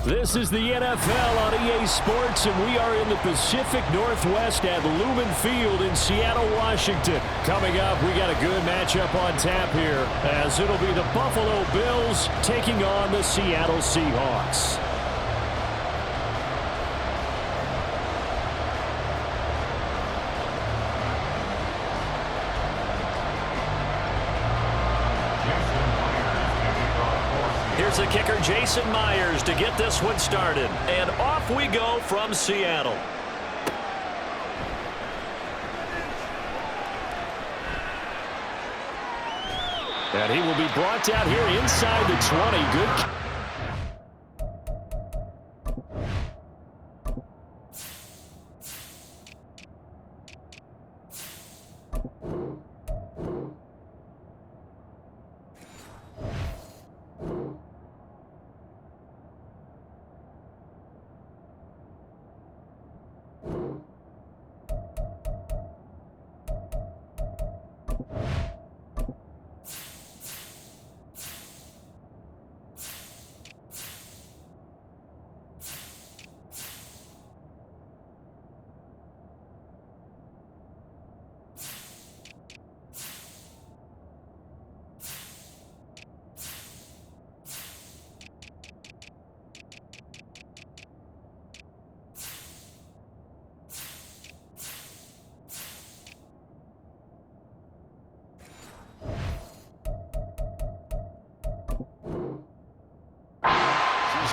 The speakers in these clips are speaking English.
This is the NFL on EA Sports, and we are in the Pacific Northwest at Lumen Field in Seattle, Washington. Coming up, we got a good matchup on tap here, as it'll be the Buffalo Bills taking on the Seattle Seahawks. Here's the kicker, Jason Myers, to get this one started. And off we go from Seattle. And he will be brought down here inside the 20. Good.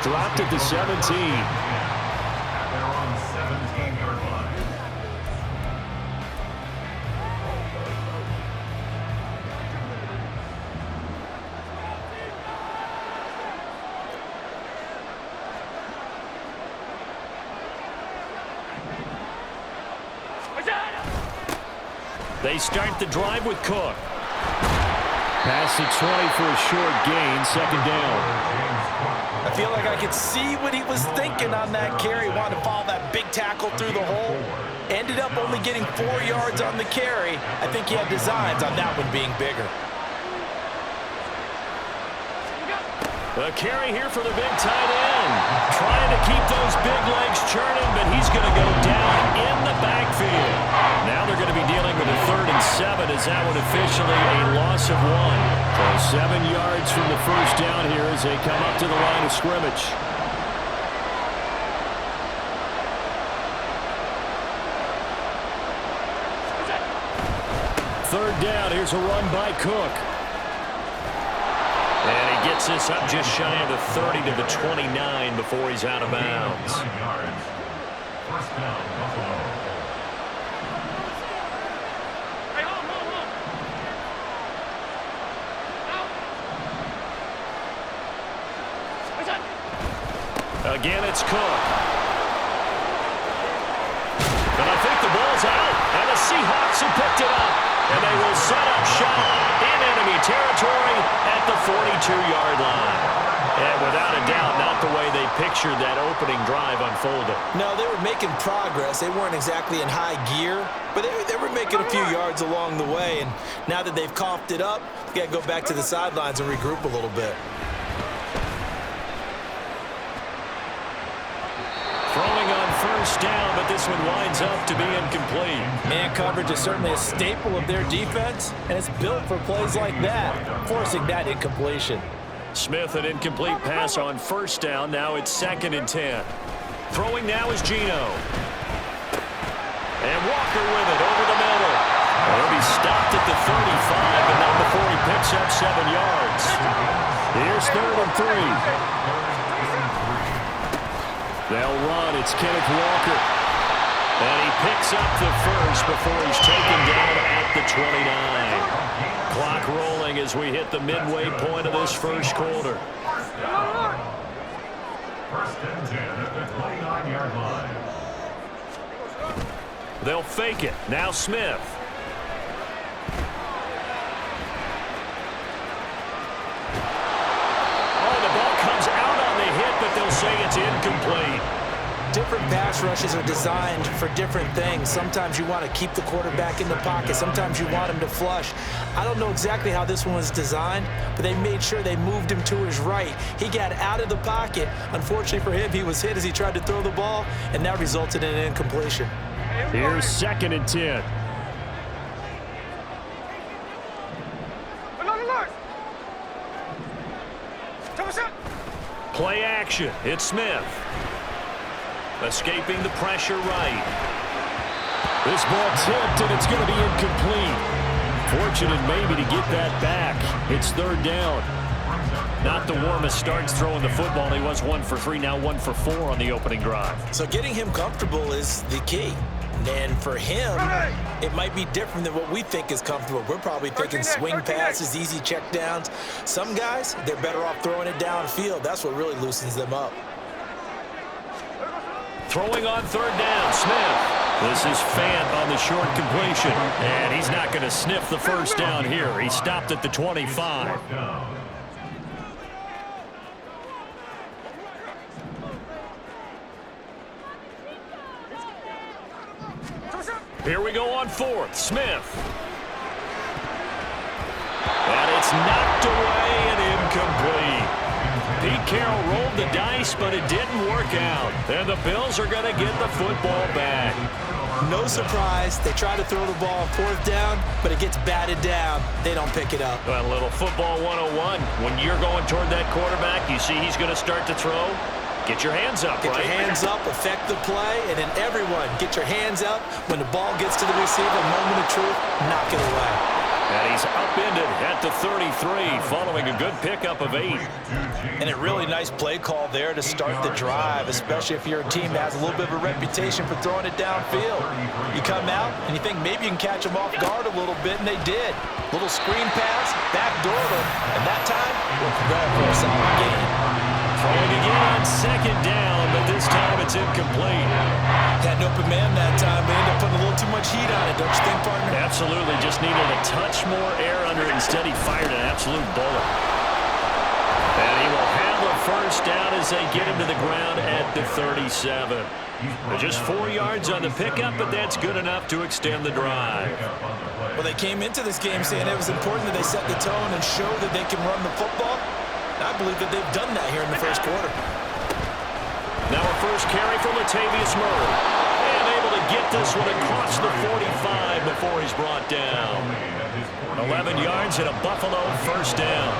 Dropped at the 17. They're on 17-yard line. They start the drive with Cook. Past the 20 for a short gain, second down. I feel like I could see what he was thinking on that carry. Wanted to follow that big tackle through the hole. Ended up only getting 4 yards on the carry. I think he had designs on that one being bigger. A carry here for the big tight end. Trying to keep those big legs churning, but he's going to go down in the backfield. Now they're going to be dealing with a 3rd and 7 as that one officially a loss of 1. So 7 yards from the first down here as they come up to the line of scrimmage. Third down, here's a run by Cook. And he gets this up just shy of the 30 to the 29 before he's out of bounds. First down, Buffalo. Again, it's Cook. And I think the ball's out. And the Seahawks have picked it up. And they will set up shop in enemy territory at the 42-yard line. And without a doubt, not the way they pictured that opening drive unfolded. No, they were making progress. They weren't exactly in high gear, but they were making a few yards along the way. And now that they've coughed it up, they got to go back to the sidelines and regroup a little bit. Throwing on first down, but this one winds up to be incomplete. Man coverage is certainly a staple of their defense, and it's built for plays like that, forcing that incompletion. Smith, an incomplete pass on first down. Now it's 2nd and 10. Throwing now is Geno. And Walker with it over the middle. He'll be stopped at the 35, but not before he picks up 7 yards. Here's 3rd and 3. They'll run. It's Kenneth Walker. And he picks up the first before he's taken down at the 29. Clock rolling as we hit the midway point of this first quarter. First and 10 at the 29-yard line. They'll fake it. Now Smith. Oh, the ball comes out on the hit, but they'll say it's incomplete. different pass rushes are designed for different things. Sometimes you want to keep the quarterback in the pocket. Sometimes you want him to flush. I don't know exactly how this one was designed, but they made sure they moved him to his right. He got out of the pocket. Unfortunately for him, he was hit as he tried to throw the ball, and that resulted in an incompletion. Here's 2nd and 10. Play action. It's Smith. Escaping the pressure right. This ball tipped, and it's going to be incomplete. Fortunate maybe to get that back. It's 3rd down. Not the warmest starts throwing the football. He was 1 for 3, now 1 for 4 on the opening drive. So getting him comfortable is the key. And for him, it might be different than what we think is comfortable. We're probably thinking swing passes, easy checkdowns. Some guys, they're better off throwing it downfield. That's what really loosens them up. Throwing on 3rd down, Smith. This is Fant on the short completion. And he's not going to sniff the first down here. He stopped at the 25. Here we go on 4th. Smith. And it's knocked away and incomplete. Pete Carroll rolled the dice, but it didn't work out. And the Bills are going to get the football back. No surprise. They try to throw the ball on 4th down, but it gets batted down. They don't pick it up. A little football 101. When you're going toward that quarterback, you see he's going to start to throw. Get your hands up, Get your hands up, affect the play, and then everyone get your hands up. When the ball gets to the receiver, moment of truth, knock it away. And he's upended at the 33, following a good pickup of 8. And a really nice play call there to start the drive, especially if you're a team that has a little bit of a reputation for throwing it downfield. You come out, and you think maybe you can catch them off guard a little bit, and they did. Little screen pass, backdoor them, and that time, we're going for a solid gain. Throwing again on 2nd down, but this time it's incomplete. Had an open man that time, but ended up putting a little too much heat on it, don't you think, partner? Absolutely, just needed a touch more air under it. Instead, he fired an absolute bullet. And he will have the first down as they get him to the ground at the 37. Just 4 yards on the pickup, but that's good enough to extend the drive. Well, they came into this game saying it was important that they set the tone and show that they can run the football. I believe that they've done that here in the first quarter. Now a first carry for Latavius Murray. And able to get this one across the 45 before he's brought down. 11 yards and a Buffalo first down.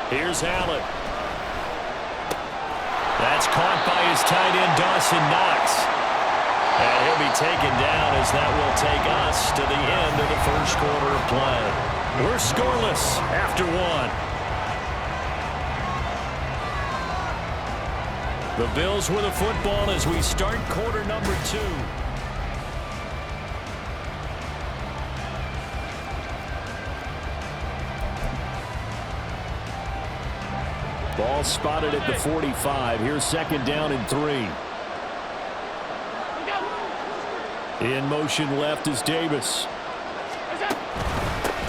Here's Allen. That's caught by his tight end, Dawson Knox. And he'll be taken down as that will take us to the end of the first quarter of play. We're scoreless after 1. The Bills with a football as we start quarter number 2. Ball spotted at the 45. Here's 2nd down and 3. In motion left is Davis.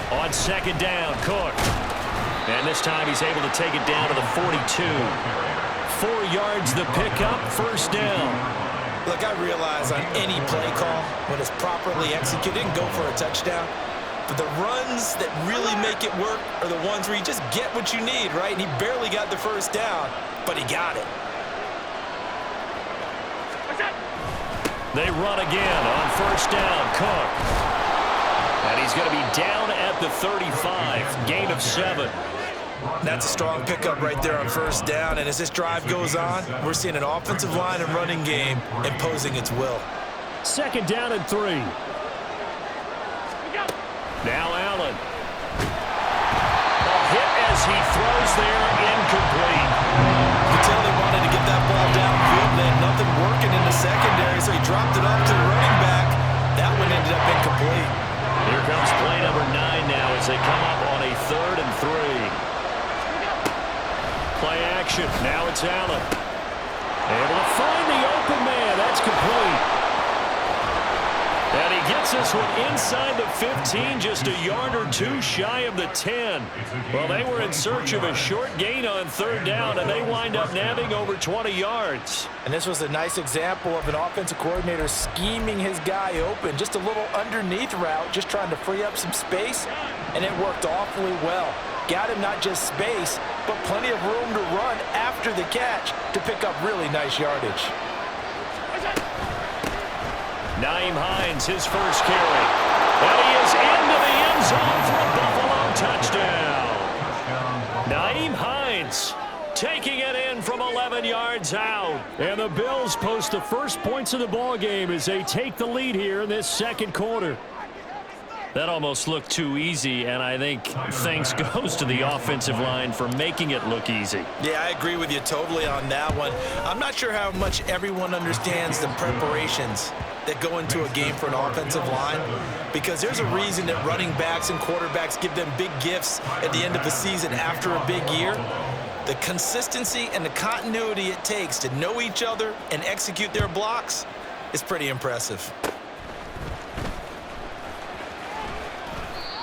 On 2nd down, Cook. And this time he's able to take it down to the 42. 4 yards the pickup, first down. Look, I realize on any play call, when it's properly executed, and go for a touchdown. But the runs that really make it work are the ones where you just get what you need, right? And he barely got the first down, but he got it. They run again on first down, Cook. And he's going to be down at the 35, gain of 7. That's a strong pickup right there on first down. And as this drive goes on, we're seeing an offensive line and running game imposing its will. 2nd down and 3. Now Allen. A hit as he throws there, incomplete. You can tell they wanted to get that ball downfield. They had nothing working in the secondary, so he dropped it off to the running back. That one ended up incomplete. Here comes play number 9 now as they come up on a 3rd and 3. Play action. Now it's Allen. Able to find the open man. That's complete. And he gets Gets this one inside the 15, just a yard or two shy of the 10. Well, they were in search of a short gain on third down, and they wind up nabbing over 20 yards. And this was a nice example of an offensive coordinator scheming his guy open. Just a little underneath route, just trying to free up some space, and it worked awfully well. Got him not just space, but plenty of room to run after the catch to pick up really nice yardage. Nyheim Hines, his first carry. And he is into the end zone for a Buffalo touchdown. Nyheim Hines taking it in from 11 yards out. And the Bills post the first points of the ball game as they take the lead here in this second quarter. That almost looked too easy, and I think thanks goes to the offensive line for making it look easy. Yeah, I agree with you totally on that one. I'm not sure how much everyone understands the preparations that go into a game for an offensive line, because there's a reason that running backs and quarterbacks give them big gifts at the end of the season after a big year. The consistency and the continuity it takes to know each other and execute their blocks is pretty impressive.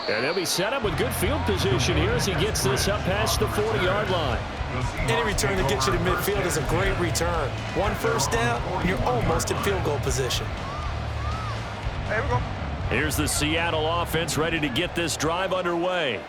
And he'll be set up with good field position here as he gets this up past the 40-yard line. Any return that gets you to midfield is a great return. One first down, and you're almost in field goal position. There we go. Here's the Seattle offense ready to get this drive underway.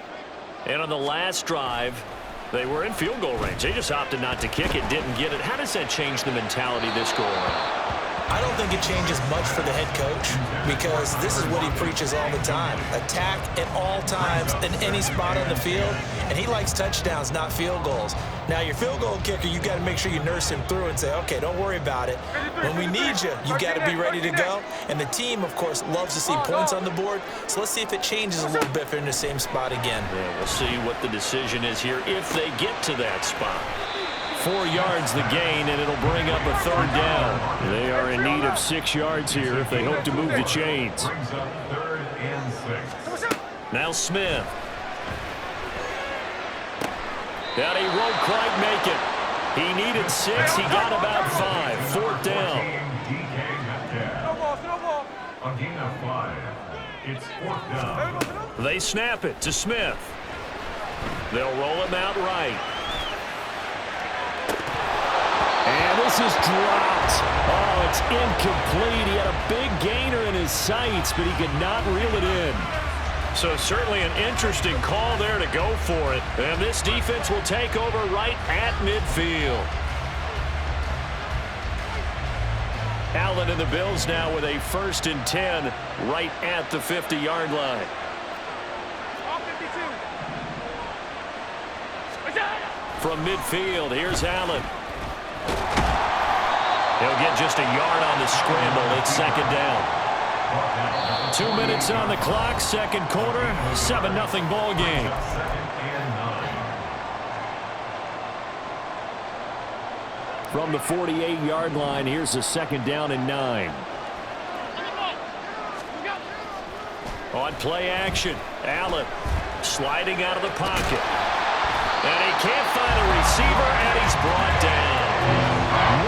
And on the last drive, they were in field goal range. They just opted not to kick it, didn't get it. How does that change the mentality this go around? I don't think it changes much for the head coach, because this is what he preaches all the time. Attack at all times in any spot on the field, and he likes touchdowns, not field goals. Now, your field goal kicker, you got to make sure you nurse him through and say, okay, don't worry about it. When we need you, you got to be ready to go. And the team, of course, loves to see points on the board, so let's see if it changes a little bit if they're in the same spot again. Yeah, we'll see what the decision is here if they get to that spot. 4 yards the gain, and it'll bring up a third down. They are in need of 6 yards here if they hope to move the chains. Now Smith. And he won't quite make it. He needed 6. He got about 5. Fourth down. A gain of 5. It's fourth down. They snap it to Smith. They'll roll him out right. And this is dropped. Oh, it's incomplete. He had a big gainer in his sights, but he could not reel it in. So certainly an interesting call there to go for it. And this defense will take over right at midfield. Allen and the Bills now with a 1st and 10 right at the 50-yard line. From midfield, here's Allen. He'll get just a yard on the scramble. It's second down. 2 minutes on the clock, second quarter, 7-0 ball game. From the 48-yard line, here's the second down and 9. On play action, Allen sliding out of the pocket. And he can't find a receiver, and he's brought down.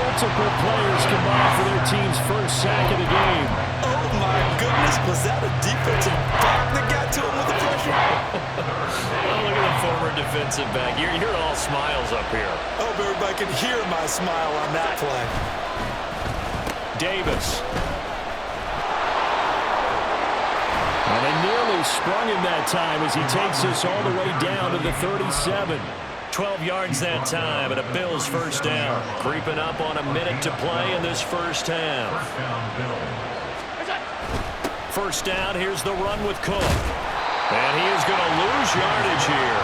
Multiple players combined for their team's first sack of the game. Oh, my goodness. Was that a defensive back that got to him with the pressure? Oh, look at the former defensive back. You're all smiles up here. I hope everybody can hear my smile on that play. Davis. And they nearly sprung him that time as he takes us all the way down to the 37. 12 yards that time, and a Bills first down. Creeping up on a minute to play in this first half. First down, here's the run with Cook. And he is going to lose yardage here.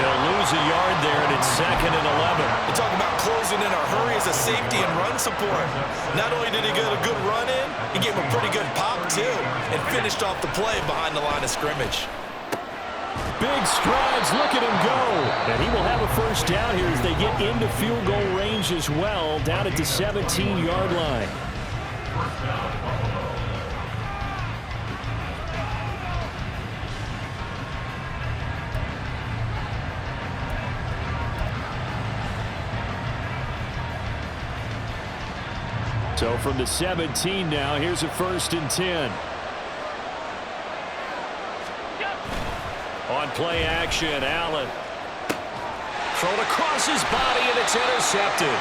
He'll lose a yard there, and it's 2nd and 11. You talk about closing in a hurry as a safety and run support. Not only did he get a good run in, he gave him a pretty good pop, too, and finished off the play behind the line of scrimmage. Big strides, look at him go. And he will have a first down here as they get into field goal range as well, down at the 17-yard line. So from the 17 now, here's a 1st and 10. On play action, Allen. Thrown across his body, and it's intercepted.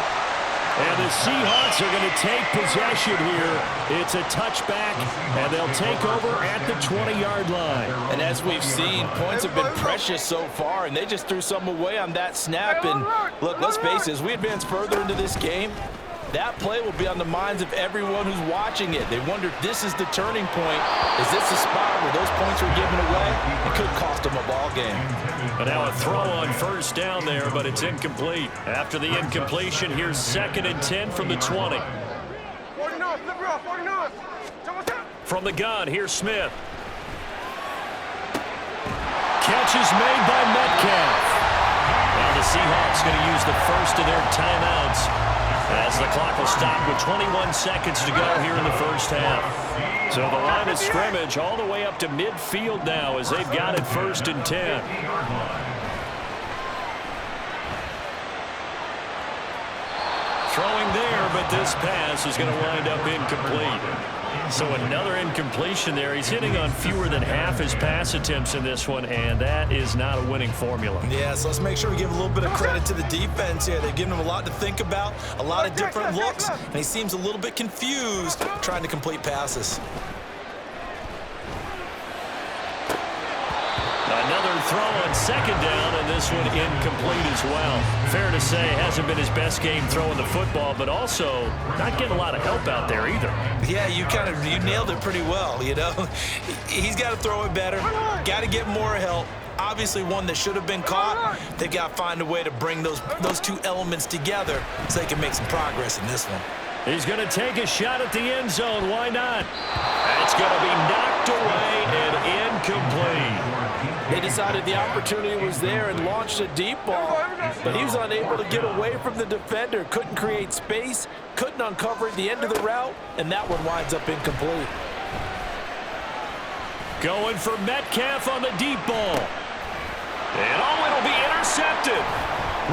And the Seahawks are going to take possession here. It's a touchback, and they'll take over at the 20-yard line. And as we've seen, points have been precious so far, and they just threw some away on that snap. And look, let's face it, as we advance further into this game, that play will be on the minds of everyone who's watching it. They wonder if this is the turning point. Is this the spot where those points are given away? It could cost them a ball game. And now a throw on first down there, but it's incomplete. After the incompletion, here's 2nd and 10 from the 20. From the gun, here's Smith. Catch is made by Metcalf. Now the Seahawks going to use the first of their timeouts as the clock will stop with 21 seconds to go here in the first half. So the line of scrimmage all the way up to midfield now as they've got it 1st and 10. Throwing there, but this pass is going to wind up incomplete. So another incompletion there. He's hitting on fewer than half his pass attempts in this one, and that is not a winning formula. Yeah, so let's make sure we give a little bit of credit to the defense here. They've given him a lot to think about, a lot of different looks, and he seems a little bit confused trying to complete passes. Another throw on 2nd down, and this one incomplete as well. Fair to say, hasn't been his best game throwing the football, but also not getting a lot of help out there either. Yeah, you nailed it pretty well, you know. He's got to throw it better, got to get more help. Obviously one that should have been caught. They've got to find a way to bring those two elements together so they can make some progress in this one. He's going to take a shot at the end zone. Why not? It's going to be knocked away and incomplete. They decided the opportunity was there and launched a deep ball, but he was unable to get away from the defender, couldn't create space, couldn't uncover at the end of the route, and that one winds up incomplete. Going for Metcalf on the deep ball. And it'll be intercepted.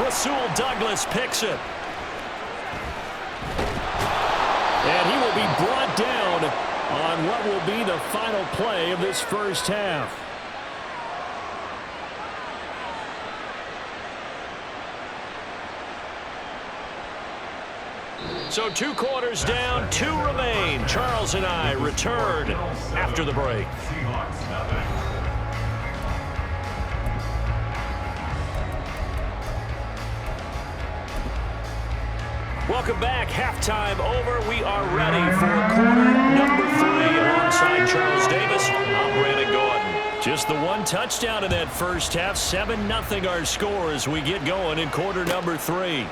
Rasul Douglas picks it. And he will be brought down on what will be the final play of this first half. So 2 quarters down, 2 remain. Charles and I return after the break. Welcome back. Halftime over. We are ready for quarter number 3 alongside Charles Davis. I'm Brandon Gordon. Just the one touchdown in that first half. 7-0 our score as we get going in quarter number 3.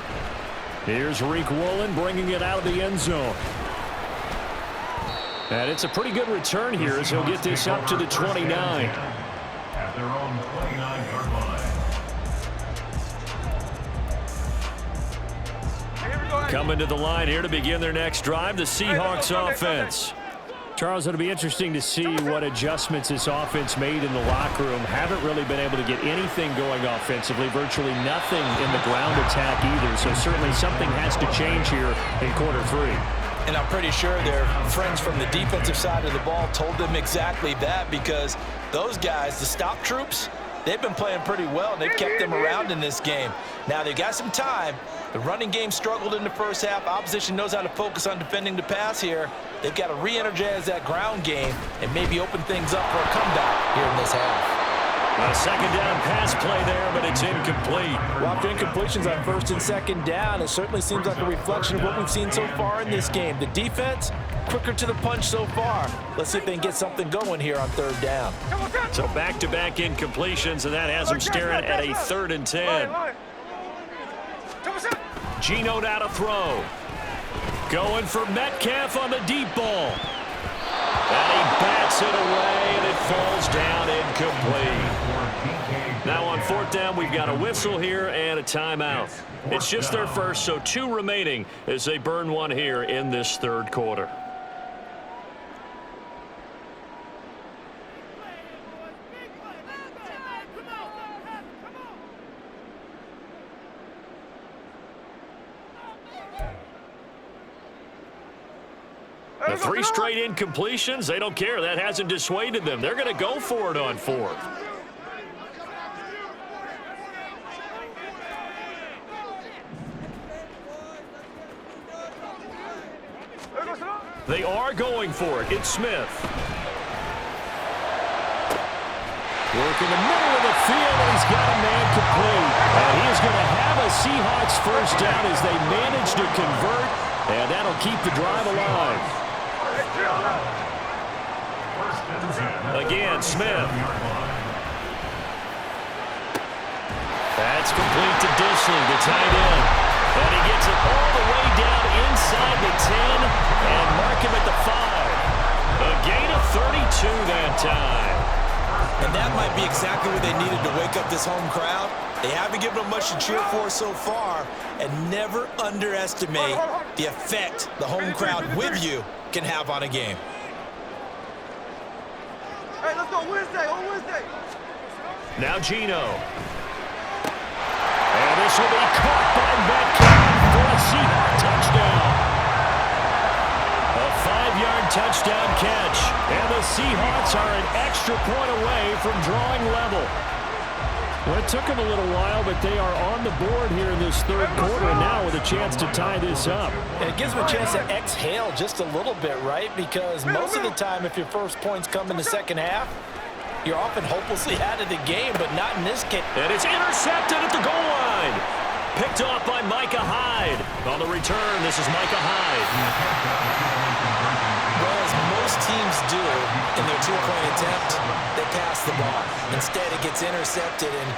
Here's Reek Woolen bringing it out of the end zone. And it's a pretty good return here as he'll get this up to the 29. At their own 29-yard line. Coming to the line here to begin their next drive, the Seahawks offense. Charles, it'll be interesting to see what adjustments this offense made in the locker room. Haven't really been able to get anything going offensively, virtually nothing in the ground attack either. So certainly something has to change here in quarter 3. And I'm pretty sure their friends from the defensive side of the ball told them exactly that, because those guys, the stop troops, they've been playing pretty well, and they've kept them around in this game. Now, they've got some time. The running game struggled in the first half. Opposition knows how to focus on defending the pass here. They've got to re-energize that ground game and maybe open things up for a comeback here in this half. A 2nd down pass play there, but it's incomplete. Well, after incompletions on 1st and 2nd down, it certainly seems like a reflection of what we've seen so far in this game. The defense, quicker to the punch so far. Let's see if they can get something going here on 3rd down. So back-to-back incompletions, and that has them staring at a 3rd and 10. Geno now to throw. Going for Metcalf on the deep ball. And he bats it away, and it falls down incomplete. Now on 4th down, we've got a whistle here and a timeout. It's just their first, so 2 remaining as they burn one here in this 3rd quarter. The 3 straight incompletions, they don't care. That hasn't dissuaded them. They're going to go for it on 4th. They are going for it. It's Smith. Working the middle of the field, and he's got a man complete. And he is going to have a Seahawks first down as they manage to convert, and that'll keep the drive alive. Again, Smith. That's complete to Disley, the tight end. And he gets it all the way down inside the 10 and mark him at the 5. A gain of 32 that time. And that might be exactly what they needed to wake up this home crowd. They haven't given them much to cheer for so far, and never underestimate the effect the home crowd with you can have on a game. Hey, let's go Wednesday, on Wednesday. Now Geno. And this will be caught by Metcalf for a Seahawk touchdown. A 5-yard touchdown catch. And the Seahawks are an extra point away from drawing level. Well, it took them a little while, but they are on the board here in this third quarter, and now with a chance to tie this up. And it gives them a chance to exhale just a little bit, right? Because most of the time, if your first points come in the second half, you're often hopelessly out of the game, but not in this case. And it's intercepted at the goal line. Picked off by Micah Hyde. On the return, this is Micah Hyde. Well, as most teams do in their two-point attempt, they pass the ball. Instead, it gets intercepted. And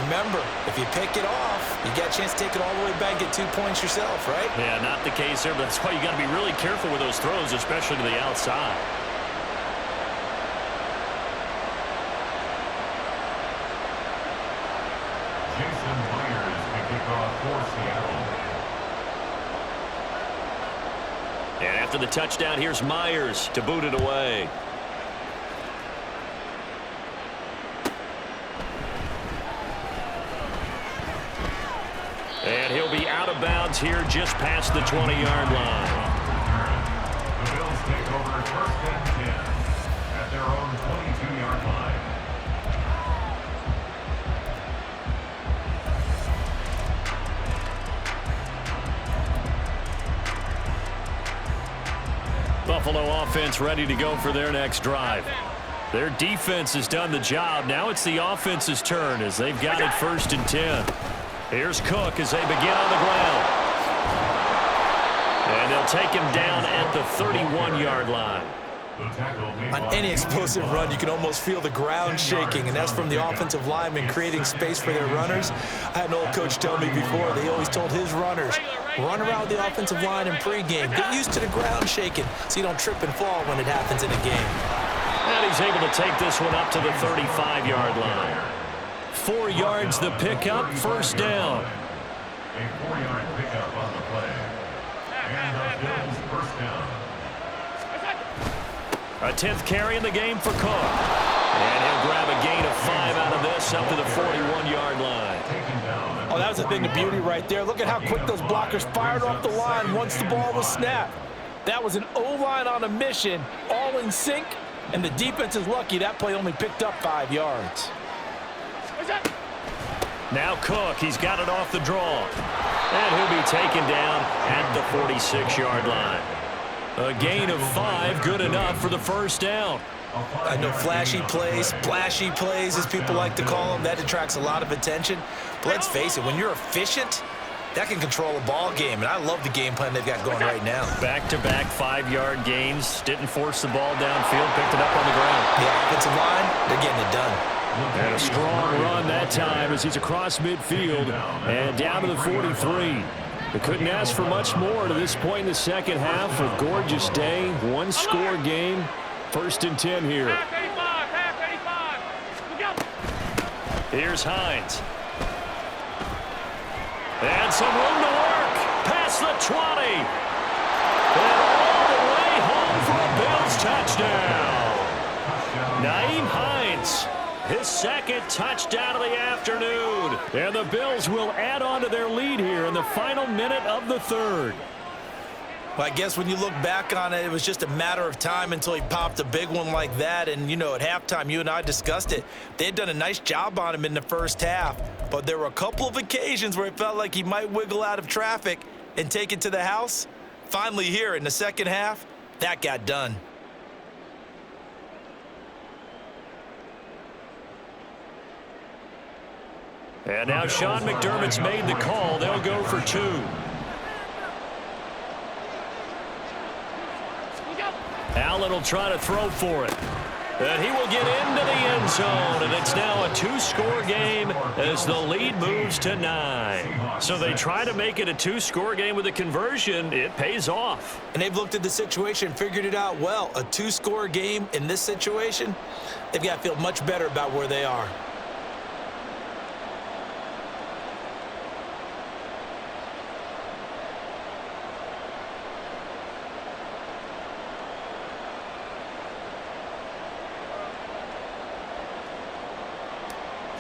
remember, if you pick it off, you got a chance to take it all the way back, get 2 points yourself, right? Yeah, not the case here, but that's why you got to be really careful with those throws, especially to the outside. And after the touchdown, here's Myers to boot it away. And he'll be out of bounds here just past the 20-yard line. The Bills take over first and 10 at their own 22-yard line. Buffalo offense ready to go for their next drive. Their defense has done the job. Now it's the offense's turn as they've got it first and 10. Here's Cook as they begin on the ground. And they'll take him down at the 31-yard line. On any explosive run, you can almost feel the ground shaking, and that's from the offensive linemen creating space for their runners. I had an old coach tell me before, they always told his runners, run around the offensive line in pregame. Get used to the ground shaking so you don't trip and fall when it happens in a game. And he's able to take this one up to the 35-yard line. 4 yards the pickup, first down. A 4-yard pickup on the play. And the Bills first down. A 10th carry in the game for Cook. And he'll grab a gain of 5 out of this up to the 41-yard line. Oh, that was a thing of beauty right there. Look at how quick those blockers fired off the line once the ball was snapped. That was an O-line on a mission, all in sync, and the defense is lucky that play only picked up 5 yards. Now Cook, he's got it off the draw. And he'll be taken down at the 46-yard line. A gain of 5, good enough for the first down. I know flashy plays, splashy plays, as people like to call them, that attracts a lot of attention. But let's face it, when you're efficient, that can control a ball game, and I love the game plan they've got going right now. Back-to-back 5-yard gains, didn't force the ball downfield, picked it up on the ground. The offensive line, they're getting it done. And a strong run that time as he's across midfield and down to the 43. They couldn't ask for much more to this point in the second half. A gorgeous day, one-score game. First and 10 here. Here's Hines. And some room to work. Past the 20. And all the way home for a Bills touchdown. Nyheim Hines. His second touchdown of the afternoon. And the Bills will add on to their lead here in the final minute of the third. Well, I guess when you look back on it, it was just a matter of time until he popped a big one like that. And, you know, at halftime, you and I discussed it. They had done a nice job on him in the first half. But there were a couple of occasions where it felt like he might wiggle out of traffic and take it to the house. Finally here in the second half, That got done. And now Sean McDermott's made the call. They'll go for 2. Allen will try to throw for it. And he will get into the end zone, and it's now a 2-score game as the lead moves to 9. So they try to make it a 2-score game with a conversion. It pays off. And they've looked at the situation, figured it out well. A 2-score game in this situation, they've got to feel much better about where they are.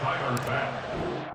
Tyler back.